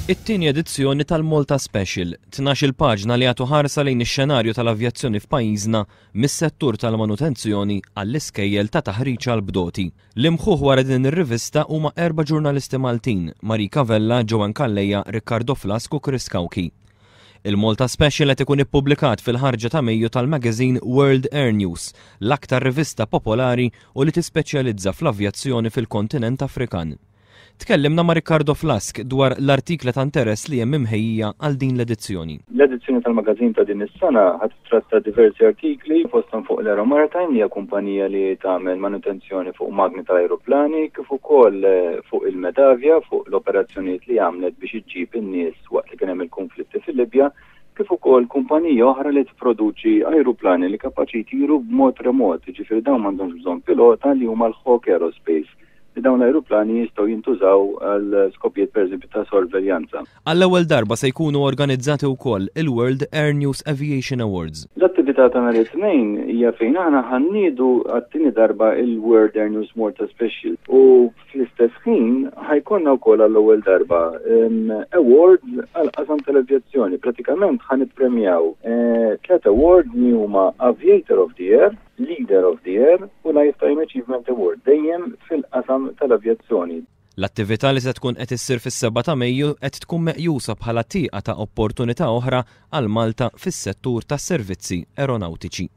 It-tieni edizzjoni tal-Malta Special, 12 paġna li għatu ħarsa lejn ix-xenarju tal-avjazzjoni f'pajjiżna mis-settur tal-manutenzjoni għall-iskejjel ta' taħriġ għall-bdoti. L-imħuħ wara din ir-rivista huma 4 ġurnalisti Maltin, Marika Vella, Joan Calleja, Riccardo Flask u Chris Kauki. Il-Malta Special qed ikun ippubblikat fil-ħarġa ta' Mejju tal-magażin World Air News, l-aktar rivista popolari u li tispeċjalizza fl-avjazzjoni fil-kontinent Afrikan. Tkellimna ma' Riccardo Flask dwar l-artikla ta' interess li hemm imħejja għal din l-edizzjoni. L-edizzjoni tal-magażin ta' din is-sena ħadd tratta diversi artikli fosthom fuq l-Aero Maritime li hija kumpanija li tagħmel manutenzjoni fuq magni tal-ajruplani kif ukoll fuq il-Medavja fuq l-operazzjonijiet li għamlet biex iġġib in-nies waqt li kien hemm il-konflitti fil-Libja, kif ukoll kumpanija oħra li tipproduċi ajruplani li kapaċi jtiru b'mod remot, jiġifieri dawn m'għandhomx bżonn pilota li huma l-Hawk Aerospace. Li dawn l-ajruplani jistgħu jintużaw għal skopijiet pereżempju ta' sorveljanza. Għall-ewwel darba se jkunu organizzati wkoll il-World Air News Aviation Awards. L-attività ta' nhar it-tnejn hija fejn aħna ħanniedu għat-tieni darba il-World Air News Malta Special u fl-istess ħin ħajkonna wkoll għall-ewwel darba awards għal qasam tal-avjazzjoni. Pratikament ħanippremjaw 3 awards li huma Aviator of the Year, Leader of the Year u Lifetime Achievement Award, dejjem fil-qasam tal-avjazzjoni. L-attività li se tkun qed issir fis-7 ta' Mejju qed tkun meqjusa bħala tieqa ta' opportunità oħra għal Malta fis-settur tas-servizzi aeronautiċi.